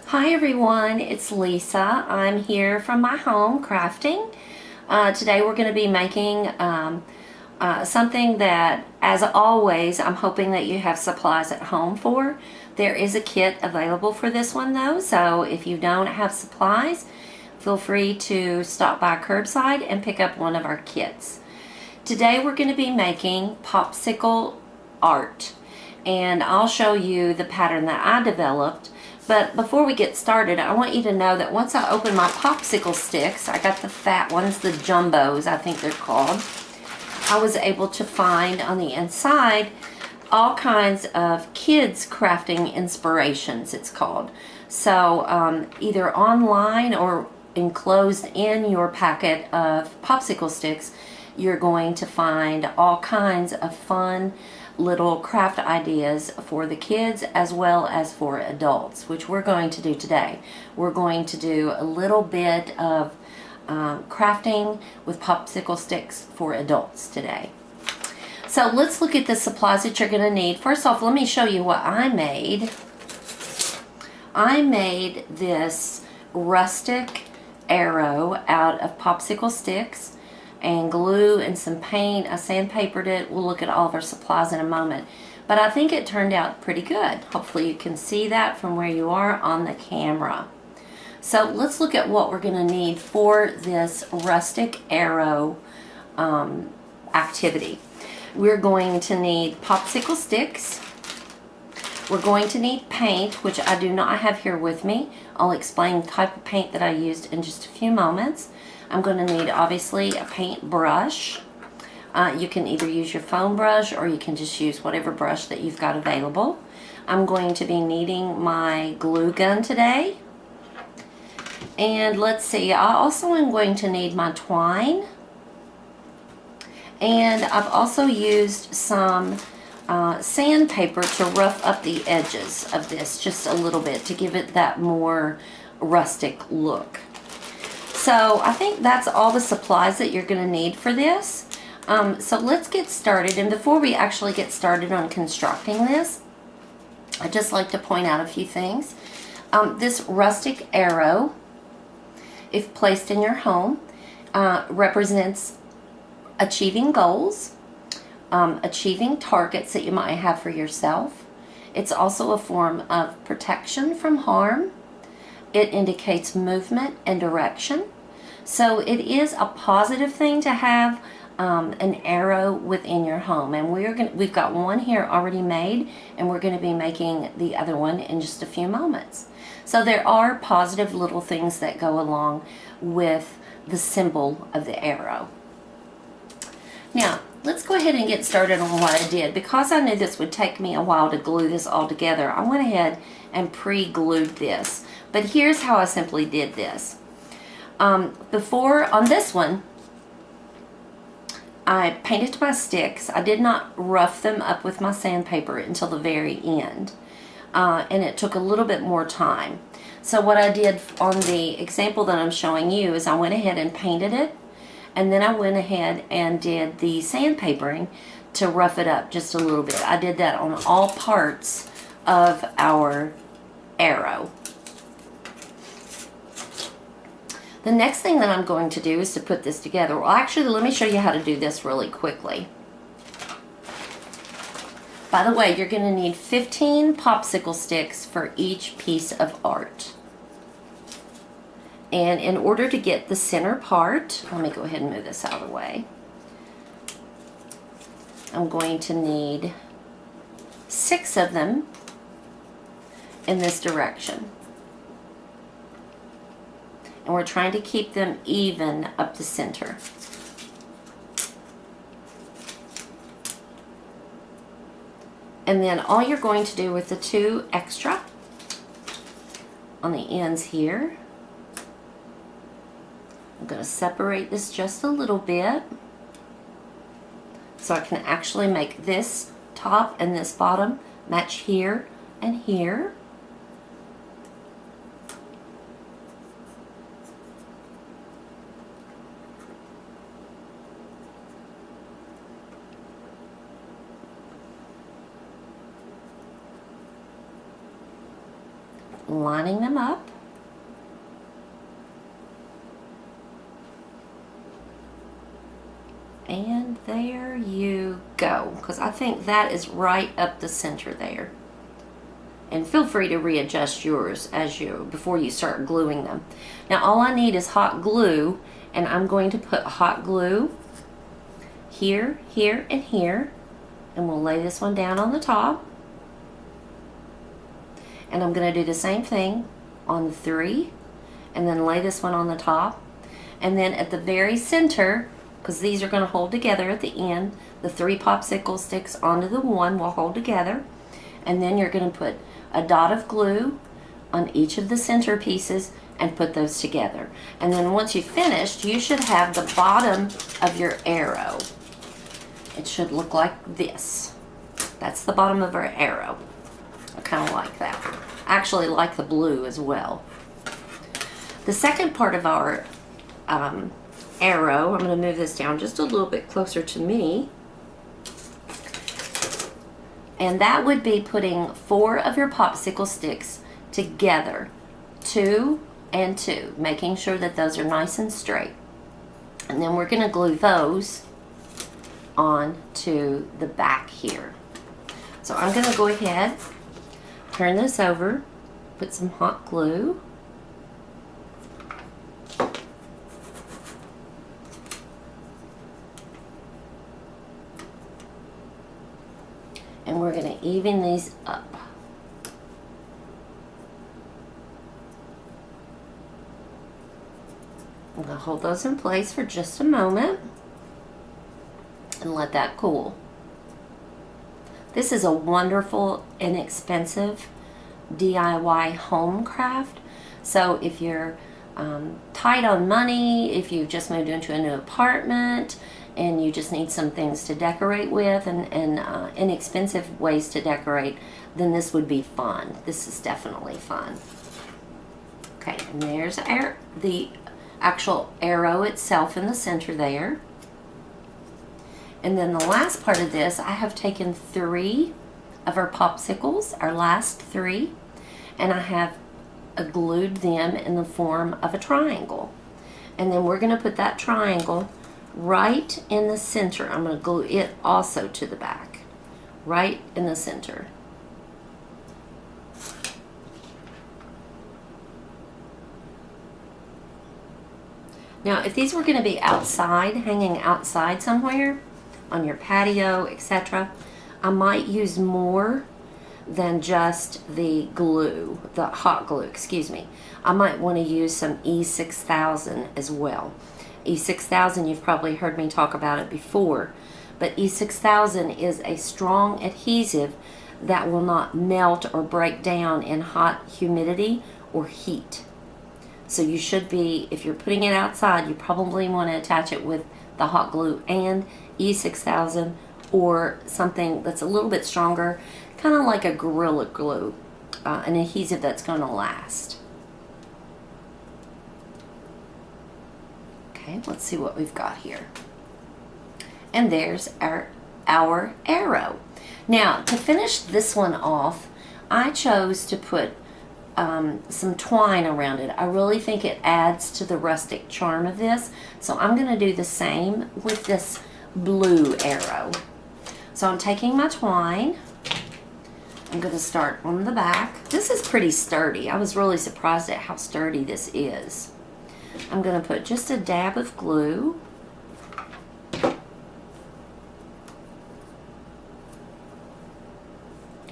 Hi everyone, it's Lisa. I'm here from my home crafting. Today we're going to be making something that, as always, I'm hoping that you have supplies at home for. There is a kit available for this one though, so if you don't have supplies, feel free to stop by curbside and pick up one of our kits. Today we're going to be making popsicle art, and I'll show you the pattern that I developed. But before we get started, I want you to know that once I open my popsicle sticks, I got the fat ones, the jumbos, I think they're called. I was able to find on the inside all kinds of kids crafting inspirations, it's called. So either online or enclosed in your packet of popsicle sticks, you're going to find all kinds of fun little craft ideas for the kids as well as for adults, which we're going to do today. We're going to do a little bit of crafting with popsicle sticks for adults today. So let's look at the supplies that you're going to need. First off, let me show you what I made. I made this rustic arrow out of popsicle sticks and glue and some paint. I sandpapered it. We'll look at all of our supplies in a moment. But I think it turned out pretty good. Hopefully you can see that from where you are on the camera. So let's look at what we're going to need for this rustic arrow activity. We're going to need popsicle sticks. We're going to need paint, which I do not have here with me. I'll explain the type of paint that I used in just a few moments. I'm going to need, obviously, a paint brush. You can either use your foam brush or you can just use whatever brush that you've got available. I'm going to be needing my glue gun today. And let's see, I also am going to need my twine. And I've also used some sandpaper to rough up the edges of this just a little bit to give it that more rustic look. So I think that's all the supplies that you're going to need for this. So let's get started. And before we actually get started on constructing this, I'd just like to point out a few things. This rustic arrow, if placed in your home, represents achieving goals, achieving targets that you might have for yourself. It's also a form of protection from harm. It indicates movement and direction. So it is a positive thing to have an arrow within your home. And we've got one here already made, and we're going to be making the other one in just a few moments. So there are positive little things that go along with the symbol of the arrow. Now, let's go ahead and get started on what I did. Because I knew this would take me a while to glue this all together, I went ahead and pre-glued this. But here's how I simply did this. Before, on this one, I painted my sticks. I did not rough them up with my sandpaper until the very end. And it took a little bit more time. So what I did on the example that I'm showing you is I went ahead and painted it. And then I went ahead and did the sandpapering to rough it up just a little bit. I did that on all parts of our arrow. The next thing that I'm going to do is to put this together. Well, actually, let me show you how to do this really quickly. By the way, you're going to need 15 popsicle sticks for each piece of art. And in order to get the center part, let me go ahead and move this out of the way. I'm going to need 6 of them in this direction. And we're trying to keep them even up the center. And then all you're going to do with the 2 extra on the ends here, I'm going to separate this just a little bit so I can actually make this top and this bottom match here and here. lining them up. And there you go, because I think that is right up the center there. And feel free to readjust yours before you start gluing them. Now all I need is hot glue, and I'm going to put hot glue here, here, and here. And we'll lay this one down on the top. And I'm going to do the same thing on the 3, and then lay this one on the top. And then at the very center, because these are going to hold together at the end, the 3 popsicle sticks onto the 1 will hold together. And then you're going to put a dot of glue on each of the center pieces and put those together. And then once you've finished, you should have the bottom of your arrow. It should look like this. That's the bottom of our arrow. I kind of like that. I actually like the blue as well. The second part of our arrow, I'm going to move this down just a little bit closer to me. And that would be putting 4 of your popsicle sticks together, 2 and 2, making sure that those are nice and straight. And then we're going to glue those on to the back here. So I'm going to go ahead, turn this over, put some hot glue. And we're going to even these up. I'm going to hold those in place for just a moment and let that cool. This is a wonderful, inexpensive DIY home craft. So if you're tight on money, if you've just moved into a new apartment, and you just need some things to decorate with and inexpensive ways to decorate, then this would be fun. This is definitely fun. Okay, and there's the actual arrow itself in the center there. And then the last part of this, I have taken 3 of our popsicles, our last 3, and I have glued them in the form of a triangle. And then we're going to put that triangle right in the center. I'm going to glue it also to the back, right in the center. Now, if these were going to be outside, hanging outside somewhere, on your patio, etc., I might use more than just the glue, the hot glue, excuse me. I might want to use some E6000 as well. E6000, you've probably heard me talk about it before, but E6000 is a strong adhesive that will not melt or break down in hot humidity or heat. So you should be, if you're putting it outside, you probably want to attach it with the hot glue and E6000 or something that's a little bit stronger, kind of like a Gorilla Glue, an adhesive that's going to last. Okay, let's see what we've got here. And there's our arrow. Now, to finish this one off, I chose to put some twine around it. I really think it adds to the rustic charm of this. So I'm going to do the same with this blue arrow. So I'm taking my twine. I'm going to start on the back. This is pretty sturdy. I was really surprised at how sturdy this is. I'm going to put just a dab of glue.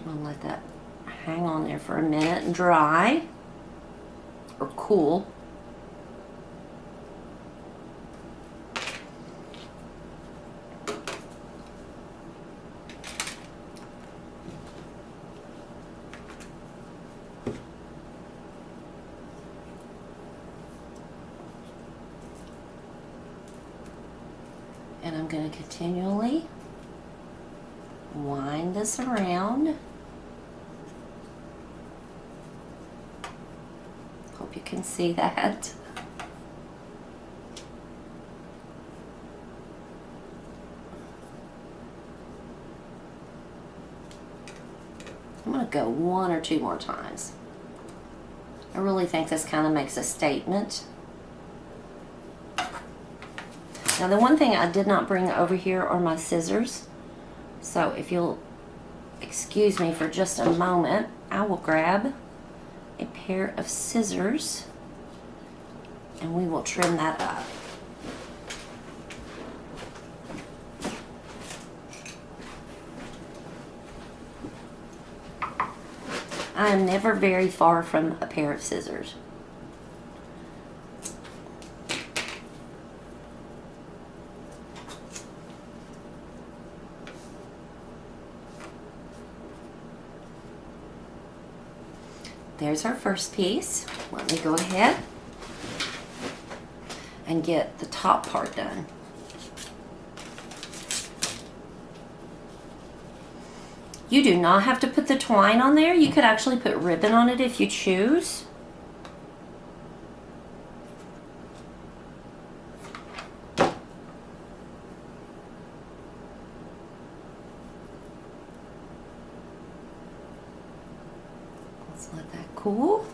I'll let that hang on there for a minute and dry or cool. And I'm going to continually wind this around. Hope you can see that. I'm going to go 1 or 2 more times. I really think this kind of makes a statement. Now the one thing I did not bring over here are my scissors. So if you'll excuse me for just a moment, I will grab a pair of scissors and we will trim that up. I am never very far from a pair of scissors. There's our first piece. Let me go ahead and get the top part done. You do not have to put the twine on there. You could actually put ribbon on it if you choose. Let's let that cool.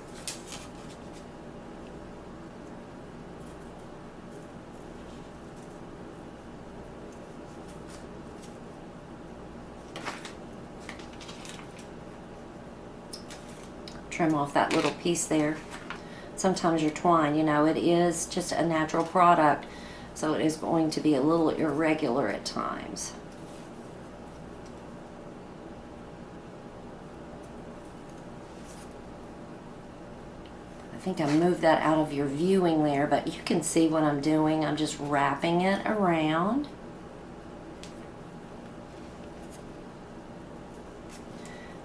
Trim off that little piece there. Sometimes your twine, you know, it is just a natural product, so it is going to be a little irregular at times. I think I moved that out of your viewing there, but you can see what I'm doing. I'm just wrapping it around.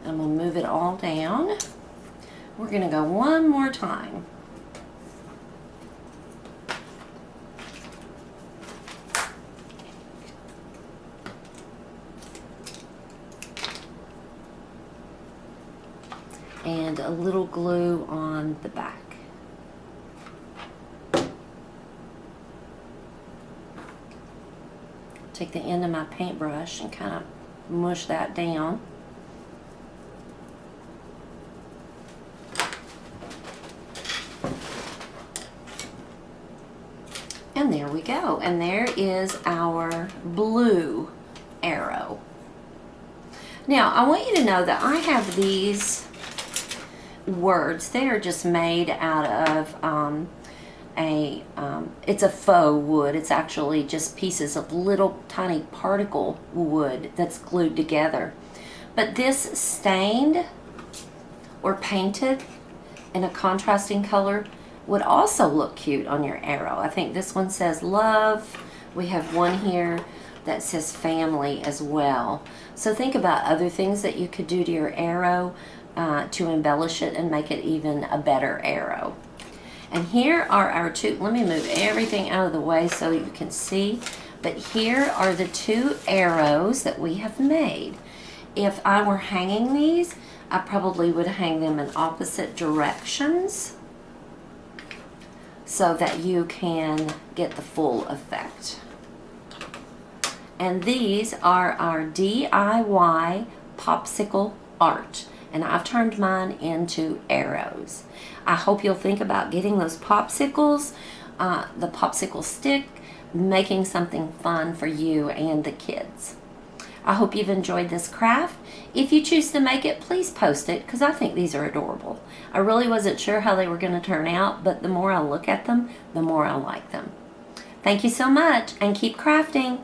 I'm going to move it all down. We're going to go one more time. And a little glue on the back. Take the end of my paintbrush and kind of mush that down. And there we go. And there is our blue arrow. Now, I want you to know that I have these words. They are just made out of it's a faux wood. It's actually just pieces of little tiny particle wood that's glued together. But this stained or painted in a contrasting color would also look cute on your arrow. I think this one says love. We have one here that says family as well. So think about other things that you could do to your arrow to embellish it and make it even a better arrow. And here are our two, let me move everything out of the way so you can see, but here are the two arrows that we have made. If I were hanging these, I probably would hang them in opposite directions so that you can get the full effect. And these are our DIY popsicle art. And I've turned mine into arrows. I hope you'll think about getting those popsicles, the popsicle stick, making something fun for you and the kids. I hope you've enjoyed this craft. If you choose to make it, please post it because I think these are adorable. I really wasn't sure how they were going to turn out, but the more I look at them, the more I like them. Thank you so much and keep crafting.